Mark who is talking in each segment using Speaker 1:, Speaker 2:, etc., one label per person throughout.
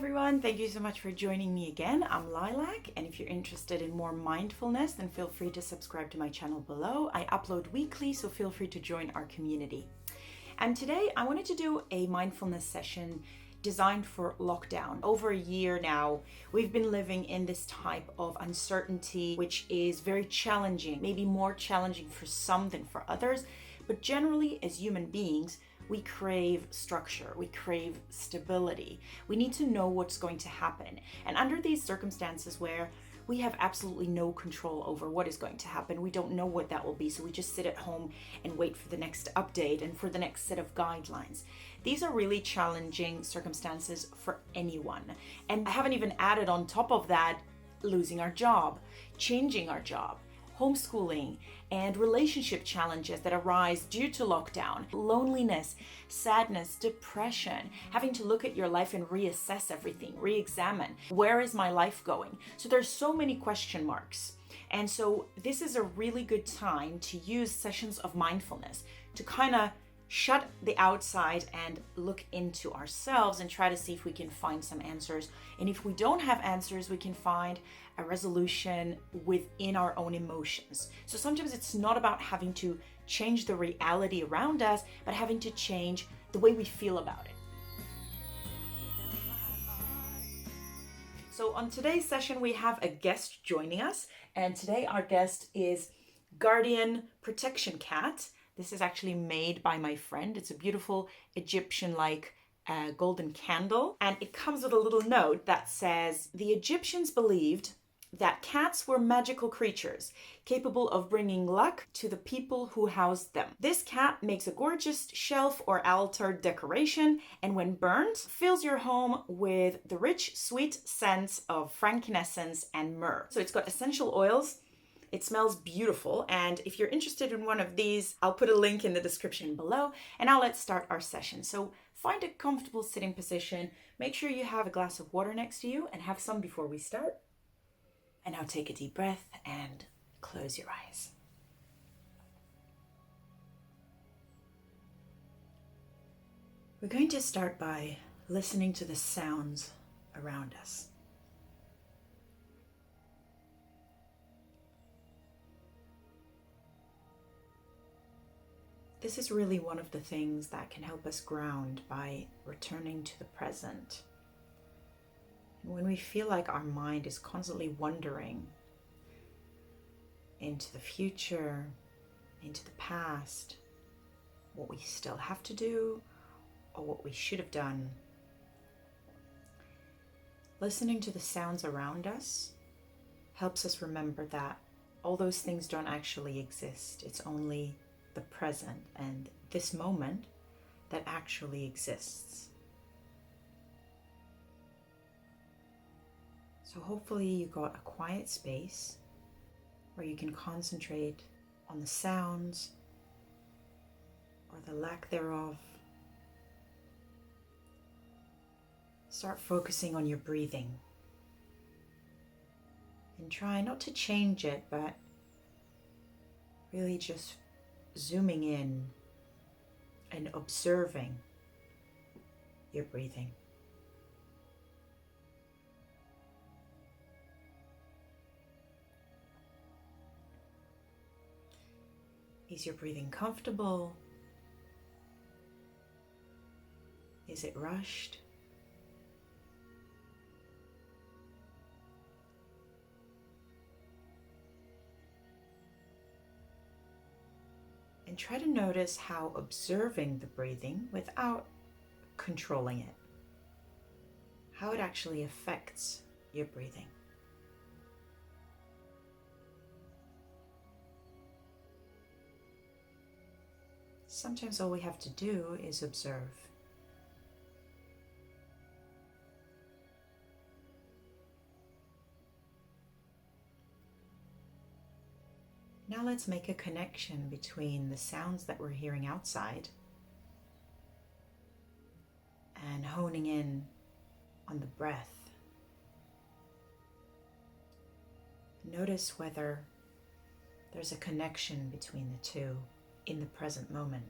Speaker 1: everyone, thank you so much for joining me again. I'm Lilac, and if you're interested in more mindfulness, then feel free to subscribe to my channel below. I upload weekly, so feel free to join our community. And today I wanted to do a mindfulness session designed for lockdown. Over a year now, we've been living in this type of uncertainty, which is very challenging, maybe more challenging for some than for others. But generally, as human beings, we crave structure, we crave stability. We need to know what's going to happen. And under these circumstances where we have absolutely no control over what is going to happen, we don't know what that will be, so we just sit at home and wait for the next update and for the next set of guidelines. These are really challenging circumstances for anyone. And I haven't even added on top of that losing our job, changing our job, homeschooling, and relationship challenges that arise due to lockdown, loneliness, sadness, depression, having to look at your life and reassess everything, re-examine, where is my life going? So there's so many question marks. And so this is a really good time to use sessions of mindfulness to kind of shut the outside and look into ourselves and try to see if we can find some answers. And if we don't have answers, we can find a resolution within our own emotions. So sometimes it's not about having to change the reality around us, but having to change the way we feel about it. So on today's session, we have a guest joining us. And today our guest is Guardian Protection Cat. This is actually made by my friend. It's a beautiful Egyptian-like golden candle. And it comes with a little note that says, the Egyptians believed that cats were magical creatures capable of bringing luck to the people who housed them. This cat makes a gorgeous shelf or altar decoration, and when burnt, fills your home with the rich, sweet scents of frankincense and myrrh. So it's got essential oils. It smells beautiful, and if you're interested in one of these, I'll put a link in the description below. And now let's start our session. So find a comfortable sitting position. Make sure you have a glass of water next to you and have some before we start. And now take a deep breath and close your eyes. We're going to start by listening to the sounds around us. This is really one of the things that can help us ground by returning to the present. And when we feel like our mind is constantly wandering into the future, into the past, what we still have to do or what we should have done, listening to the sounds around us helps us remember that all those things don't actually exist. It's only the present and this moment that actually exists. So hopefully you got a quiet space where you can concentrate on the sounds or the lack thereof. Start focusing on your breathing and try not to change it, but really just zooming in and observing your breathing. Is your breathing comfortable? Is it rushed? And try to notice how observing the breathing without controlling it, how it actually affects your breathing. Sometimes all we have to do is observe. Now let's make a connection between the sounds that we're hearing outside and honing in on the breath. Notice whether there's a connection between the two in the present moment.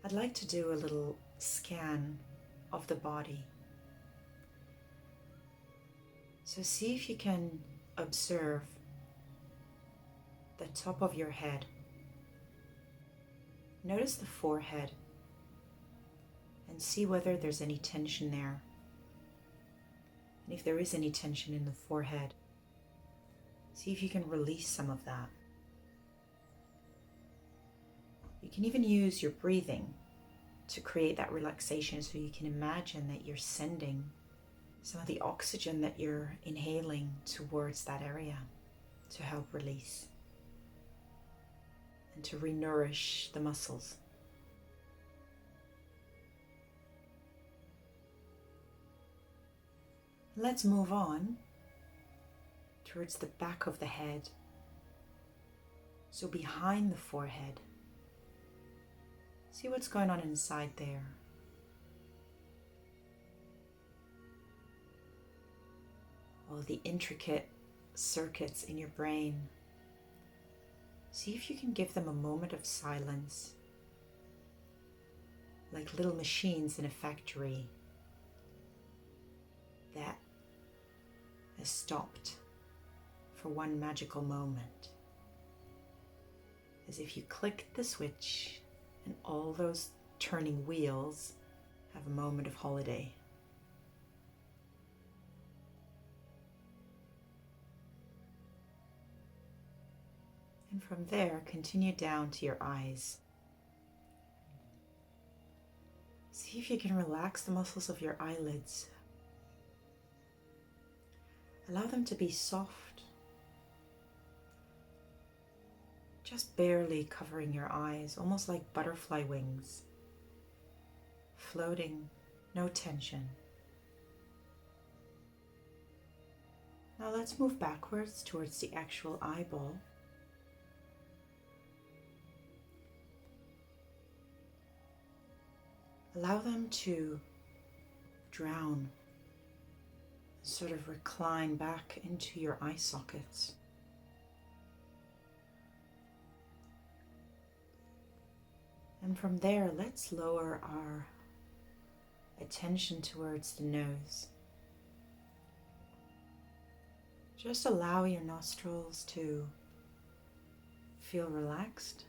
Speaker 1: I'd like to do a little scan of the body. So see if you can observe the top of your head. Notice the forehead and see whether there's any tension there. And if there is any tension in the forehead, see if you can release some of that. You can even use your breathing to create that relaxation, so you can imagine that you're sending some of the oxygen that you're inhaling towards that area to help release and to re-nourish the muscles. Let's move on towards the back of the head, so behind the forehead. See what's going on inside there. All the intricate circuits in your brain. See if you can give them a moment of silence, like little machines in a factory that has stopped for one magical moment. As if you clicked the switch and all those turning wheels have a moment of holiday. And from there, continue down to your eyes. See if you can relax the muscles of your eyelids. Allow them to be soft, just barely covering your eyes, almost like butterfly wings, floating, no tension. Now let's move backwards towards the actual eyeball. Allow them to drown, sort of recline back into your eye sockets. And from there, let's lower our attention towards the nose. Just allow your nostrils to feel relaxed.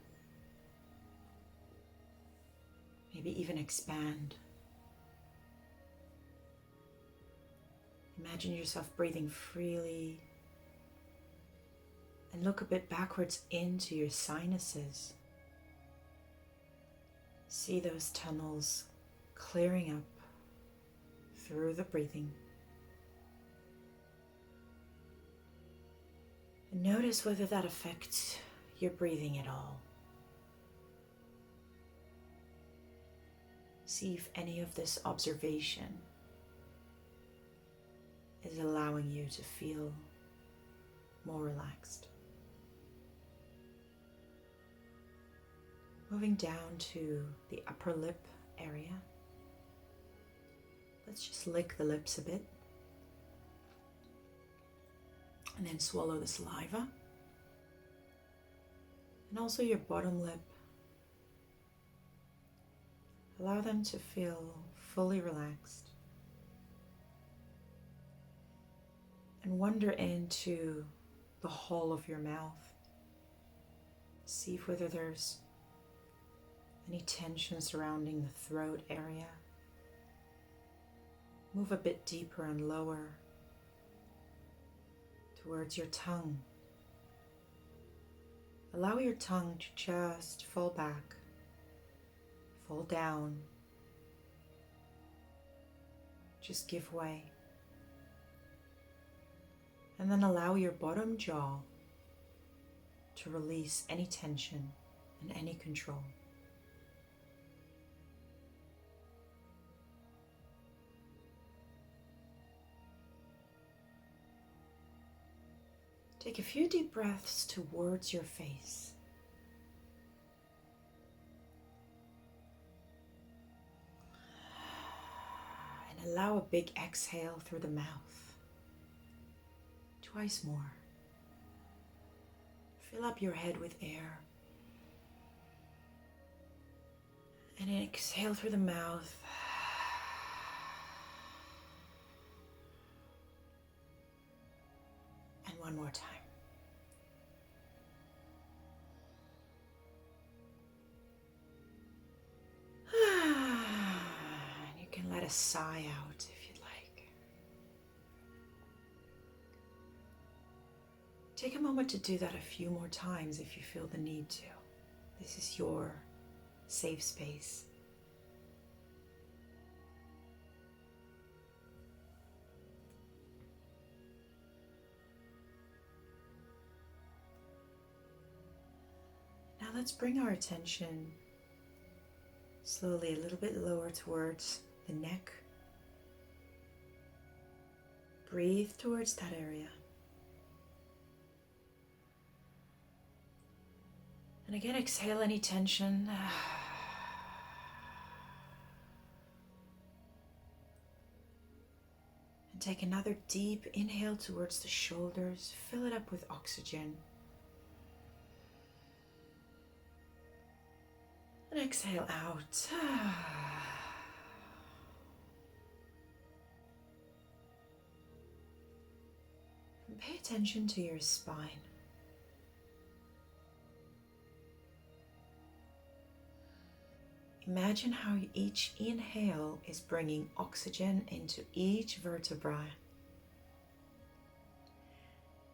Speaker 1: Maybe even expand. Imagine yourself breathing freely and look a bit backwards into your sinuses. See those tunnels clearing up through the breathing. And notice whether that affects your breathing at all. See if any of this observation is allowing you to feel more relaxed. Moving down to the upper lip area. Let's just lick the lips a bit. And then swallow the saliva. And also your bottom lip. Allow them to feel fully relaxed. And wander into the hall of your mouth. See whether there's any tension surrounding the throat area. Move a bit deeper and lower towards your tongue. Allow your tongue to just fall back, fall down. Just give way. And then allow your bottom jaw to release any tension and any control. Take a few deep breaths towards your face. And allow a big exhale through the mouth. Twice more. Fill up your head with air. And exhale through the mouth. And one more time. And you can let a sigh out if you'd like. Take a moment to do that a few more times if you feel the need to. This is your safe space. Now let's bring our attention slowly a little bit lower towards the neck. Breathe towards that area. And again, exhale any tension. And take another deep inhale towards the shoulders. Fill it up with oxygen. And exhale out. And pay attention to your spine. Imagine how each inhale is bringing oxygen into each vertebra.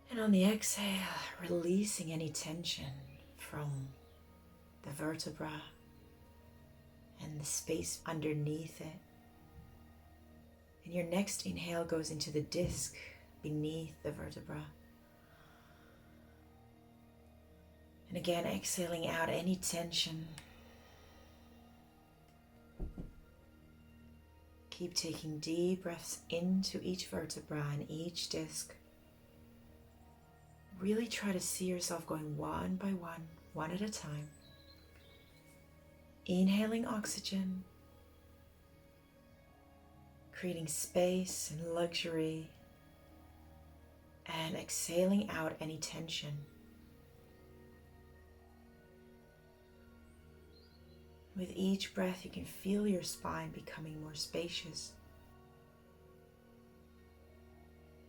Speaker 1: And on the exhale, releasing any tension from the vertebra and the space underneath it. And your next inhale goes into the disc beneath the vertebra. And again, exhaling out any tension. Keep taking deep breaths into each vertebra and each disc. Really try to see yourself going one by one at a time. Inhaling oxygen, creating space and luxury, and exhaling out any tension. With each breath, you can feel your spine becoming more spacious,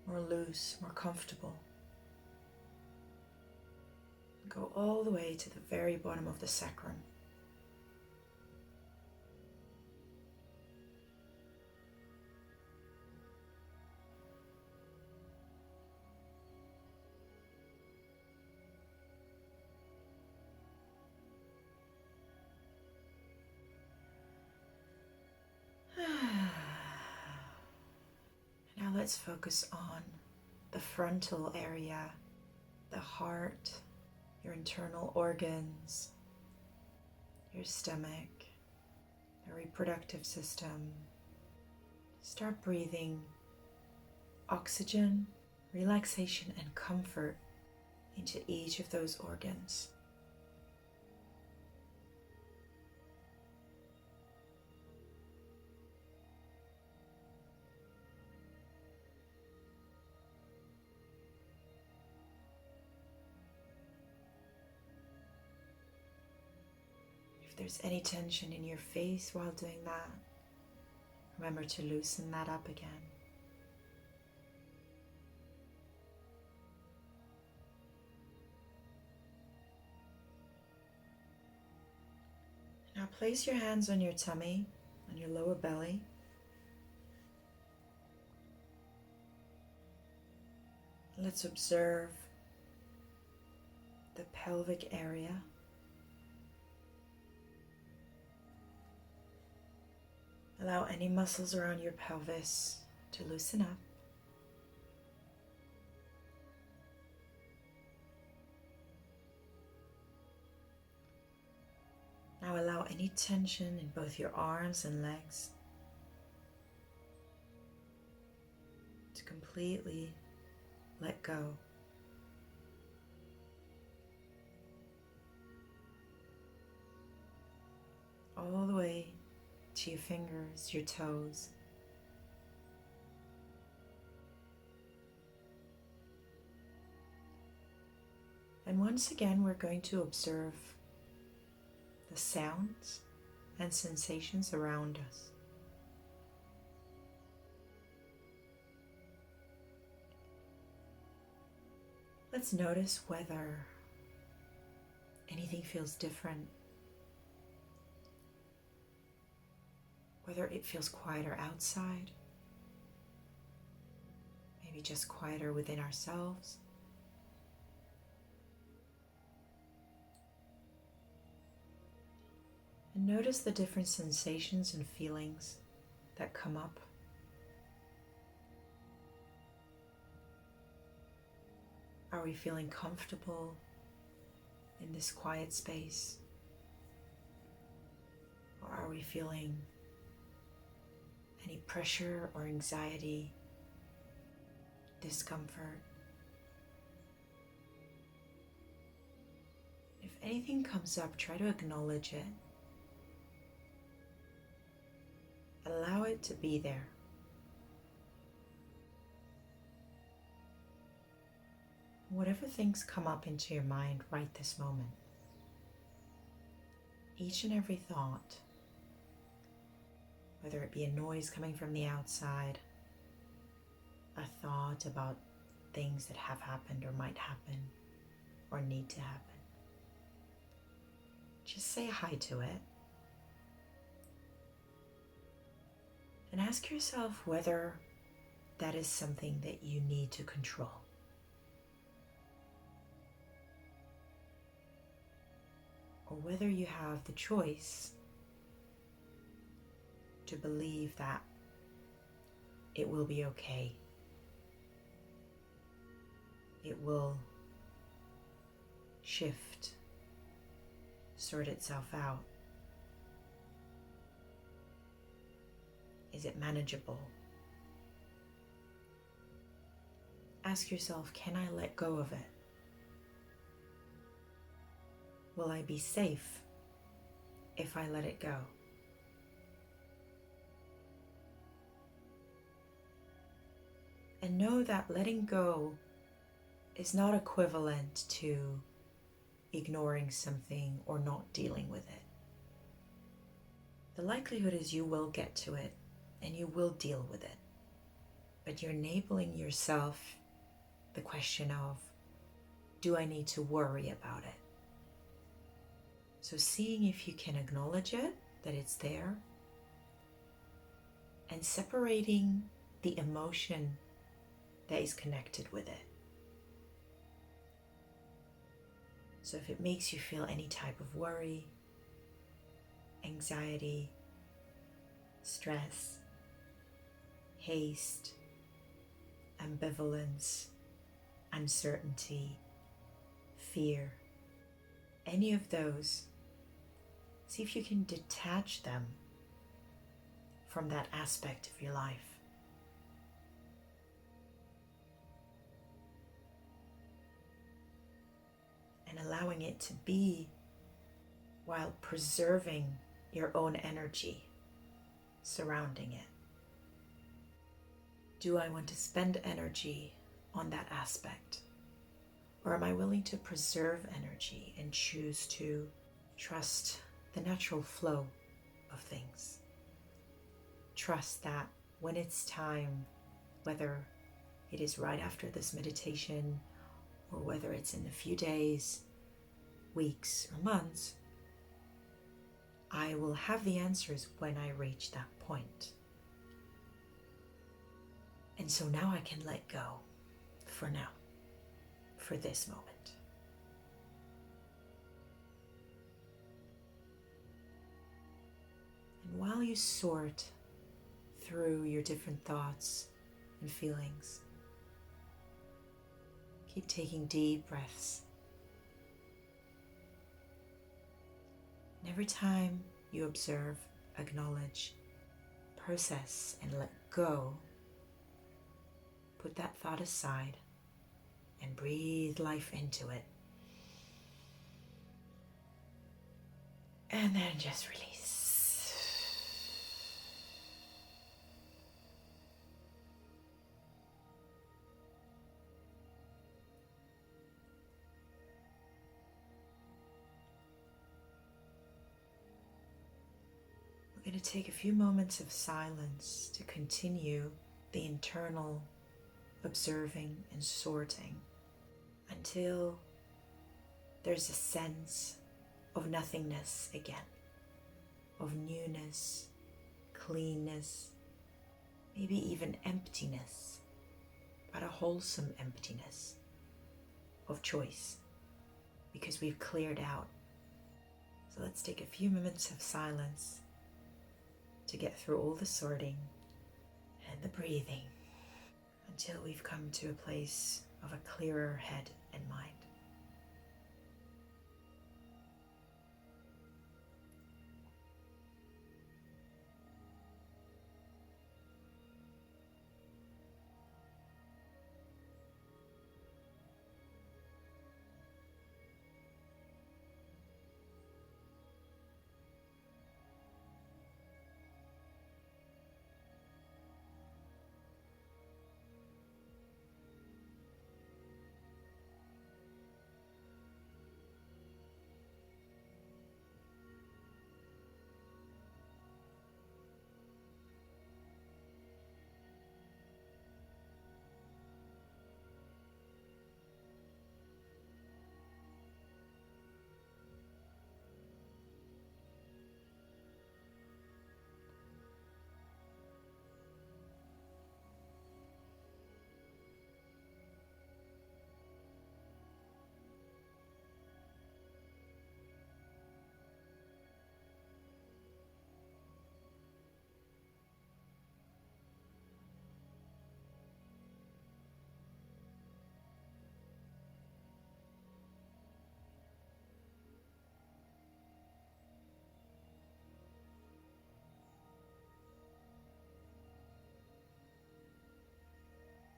Speaker 1: more loose, more comfortable. Go all the way to the very bottom of the sacrum. Now let's focus on the frontal area, the heart, your internal organs, your stomach, your reproductive system. Start breathing oxygen, relaxation, and comfort into each of those organs. If there's any tension in your face while doing that, remember to loosen that up again. Now place your hands on your tummy, on your lower belly. Let's observe the pelvic area. Allow any muscles around your pelvis to loosen up. Now allow any tension in both your arms and legs to completely let go. All the way to your fingers, your toes. And once again, we're going to observe the sounds and sensations around us. Let's notice whether anything feels different, whether it feels quieter outside, maybe just quieter within ourselves. And notice the different sensations and feelings that come up. Are we feeling comfortable in this quiet space? Or are we feeling any pressure or anxiety, discomfort? If anything comes up, try to acknowledge it. Allow it to be there. Whatever things come up into your mind right this moment, each and every thought, whether it be a noise coming from the outside, a thought about things that have happened or might happen or need to happen, just say hi to it. And ask yourself whether that is something that you need to control. Or whether you have the choice to believe that it will be okay. It will shift, sort itself out. Is it manageable? Ask yourself, can I let go of it? Will I be safe if I let it go? And know that letting go is not equivalent to ignoring something or not dealing with it. The likelihood is you will get to it and you will deal with it. But you're enabling yourself the question of, do I need to worry about it? So seeing if you can acknowledge it, that it's there, and separating the emotion that is connected with it. So if it makes you feel any type of worry, anxiety, stress, haste, ambivalence, uncertainty, fear, any of those, see if you can detach them from that aspect of your life. And allowing it to be while preserving your own energy surrounding it. Do I want to spend energy on that aspect? Or am I willing to preserve energy and choose to trust the natural flow of things? Trust that when it's time, whether it is right after this meditation or whether it's in a few days, weeks, or months, I will have the answers when I reach that point. And so now I can let go for now, for this moment. And while you sort through your different thoughts and feelings, keep taking deep breaths. And every time you observe, acknowledge, process, and let go, put that thought aside and breathe life into it. And then just release. take a few moments of silence to continue the internal observing and sorting until there's a sense of nothingness again, of newness, cleanness, maybe even emptiness, but a wholesome emptiness of choice, because we've cleared out. So let's take a few moments of silence to get through all the sorting and the breathing until we've come to a place of a clearer head and mind.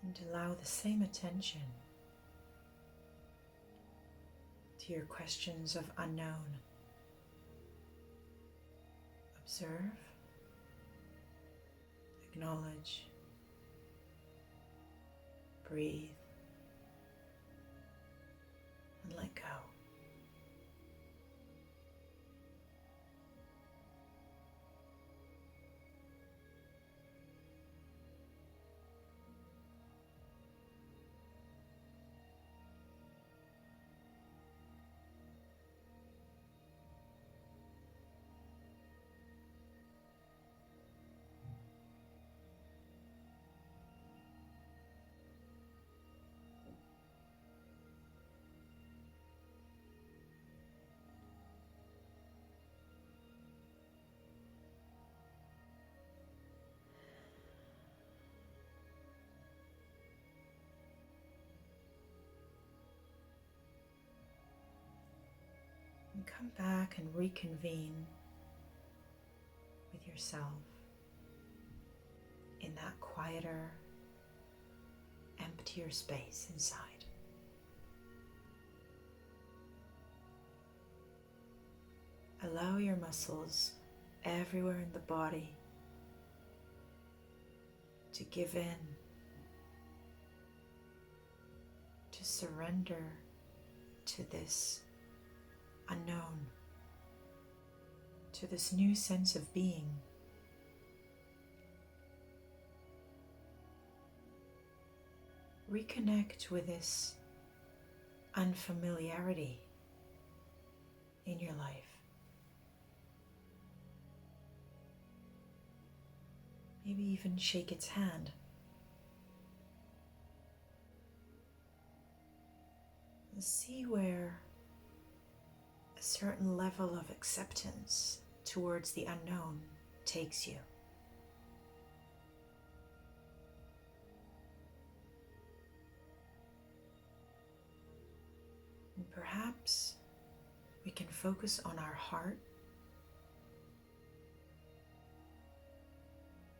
Speaker 1: And allow the same attention to your questions of unknown. Observe, acknowledge, breathe, and let go. And come back and reconvene with yourself in that quieter, emptier space inside. Allow your muscles everywhere in the body to give in, to surrender to this unknown, to this new sense of being. Reconnect with this unfamiliarity in your life. Maybe even shake its hand. And see where a certain level of acceptance towards the unknown takes you. And perhaps we can focus on our heart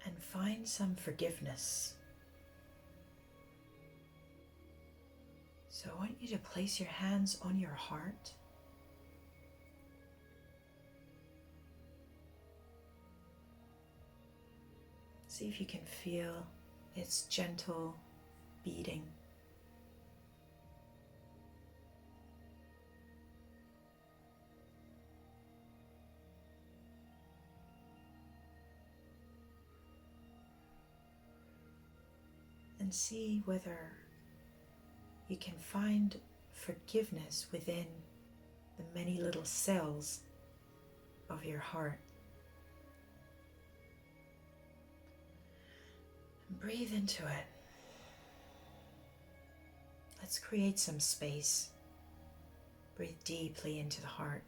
Speaker 1: and find some forgiveness. So I want you to place your hands on your heart. See if you can feel its gentle beating. and see whether you can find forgiveness within the many little cells of your heart. And breathe into it. Let's create some space. Breathe deeply into the heart.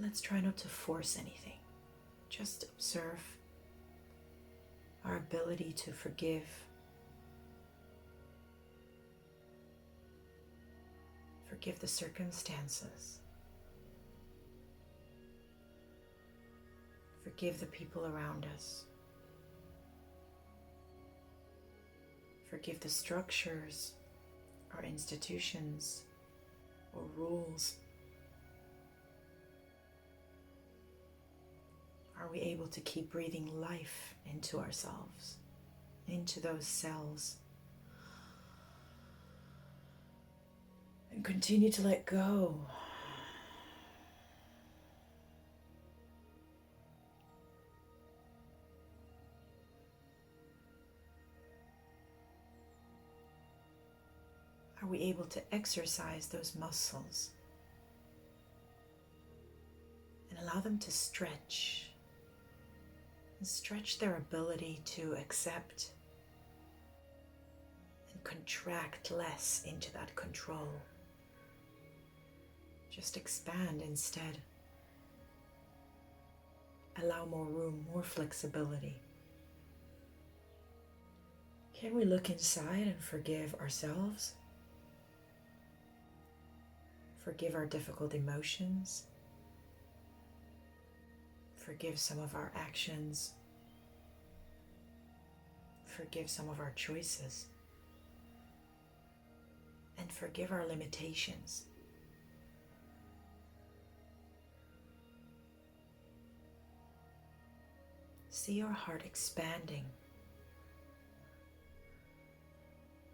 Speaker 1: Let's try not to force anything. Just observe our ability to forgive. Forgive the circumstances. Forgive the people around us. Forgive the structures or institutions or rules. Are we able to keep breathing life into ourselves, into those cells? And continue to let go. Are we able to exercise those muscles and allow them to stretch? And stretch their ability to accept and contract less into that control. Just expand instead. Allow more room, more flexibility. Can we look inside and forgive ourselves? Forgive our difficult emotions. Forgive some of our actions. Forgive some of our choices. And forgive our limitations. See your heart expanding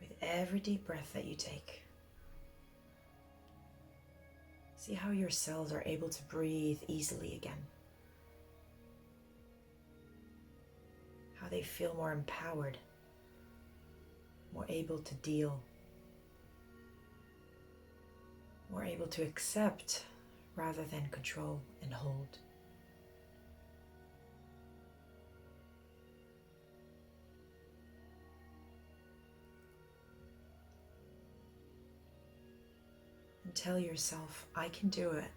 Speaker 1: with every deep breath that you take. See how your cells are able to breathe easily again. How they feel more empowered, more able to deal, more able to accept rather than control and hold. And tell yourself, I can do it.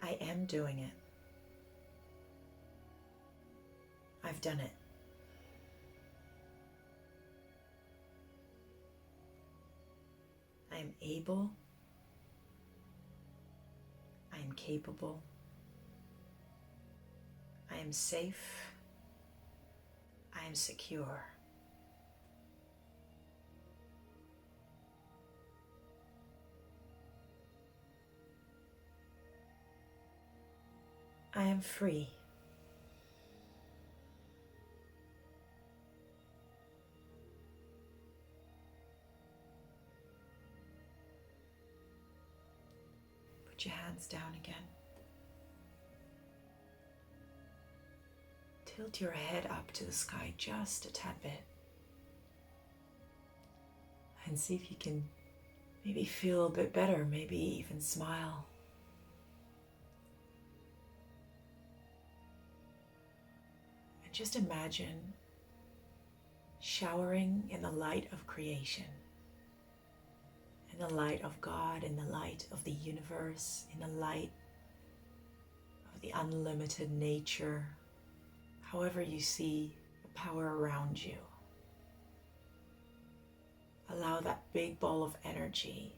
Speaker 1: I am doing it. I've done it. I am able. I am capable. I am safe. I am secure. I am free. Put your hands down again. Tilt your head up to the sky just a tad bit. And see if you can maybe feel a bit better, maybe even smile. And just imagine showering in the light of creation. In the light of God, in the light of the universe, in the light of the unlimited nature, however you see the power around you. Allow that big ball of energy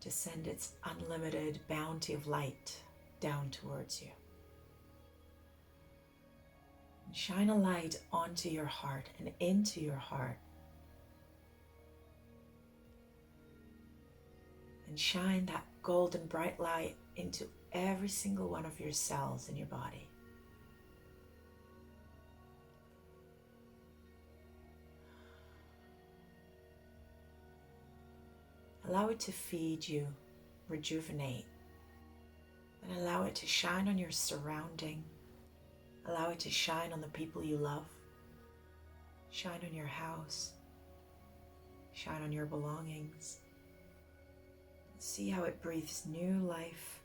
Speaker 1: to send its unlimited bounty of light down towards you. And shine a light onto your heart and into your heart. And shine that golden bright light into every single one of your cells in your body. Allow it to feed you rejuvenate. And allow it to shine on your surrounding. Allow it to shine on the people you love. Shine on your house. Shine on your belongings. See how it breathes new life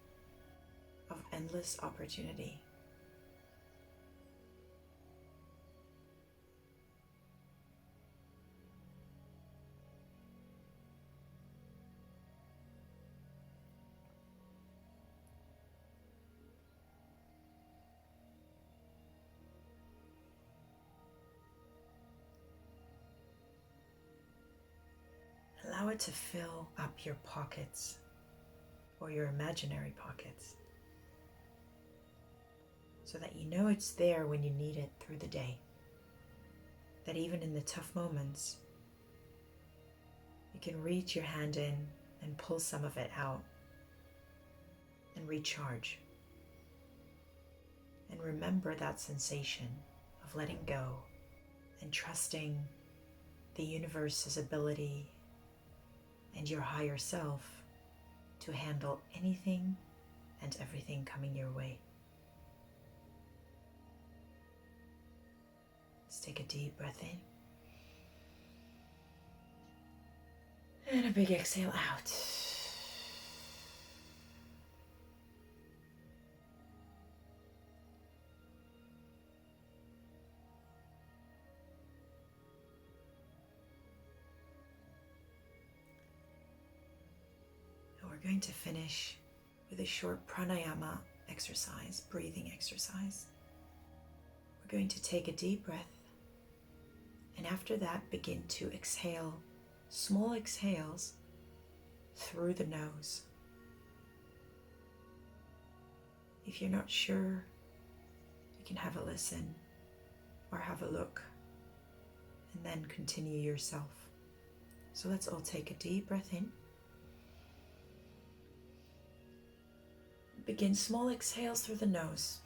Speaker 1: of endless opportunity. Allow it to fill up your pockets or your imaginary pockets so that you know it's there when you need it through the day. That even in the tough moments, you can reach your hand in and pull some of it out and recharge. And remember that sensation of letting go and trusting the universe's ability and your higher self to handle anything and everything coming your way. Let's take a deep breath in and a big exhale out. We're going to finish with a short pranayama exercise, breathing exercise. We're going to take a deep breath, and after that begin to exhale, small exhales through the nose. If you're not sure, you can have a listen or have a look and then continue yourself. So let's all take a deep breath in. Begin small exhales through the nose.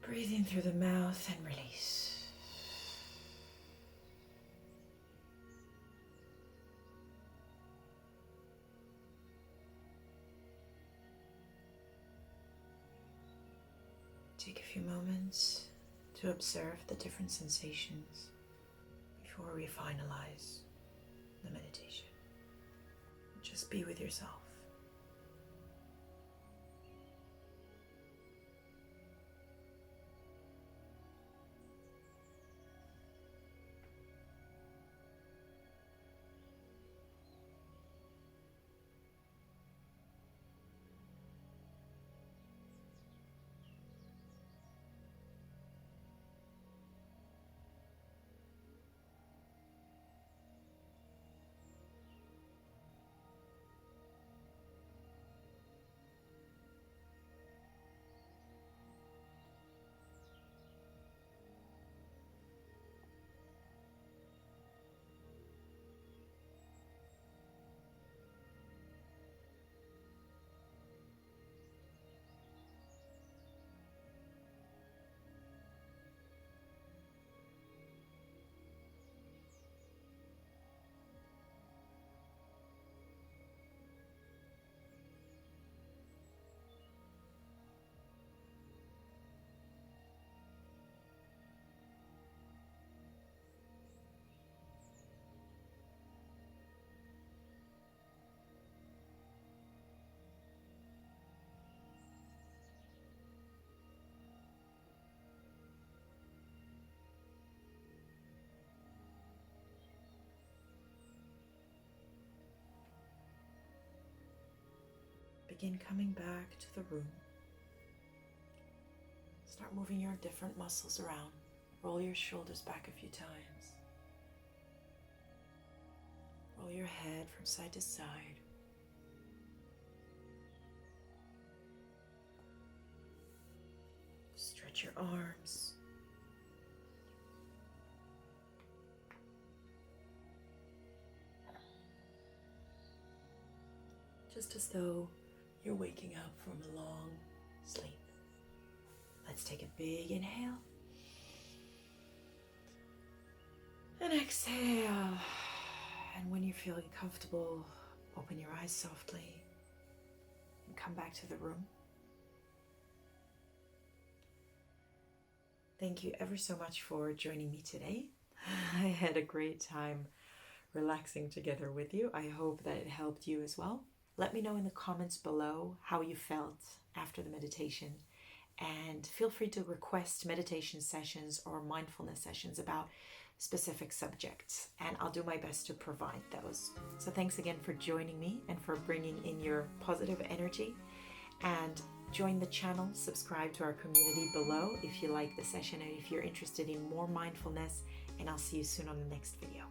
Speaker 1: Breathe in through the mouth and release. Take a few moments to observe the different sensations before we finalize the meditation. Just be with yourself. begin coming back to the room. Start moving your different muscles around. Roll your shoulders back a few times. Roll your head from side to side. Stretch your arms. Just as though you're waking up from a long sleep. Let's take a big inhale. And exhale. And when you're feeling comfortable, open your eyes softly and come back to the room. Thank you ever so much for joining me today. I had a great time relaxing together with you. I hope that it helped you as well. Let me know in the comments below how you felt after the meditation, and feel free to request meditation sessions or mindfulness sessions about specific subjects, and I'll do my best to provide those. So thanks again for joining me and for bringing in your positive energy, and join the channel, subscribe to our community below if you like the session and if you're interested in more mindfulness, and I'll see you soon on the next video.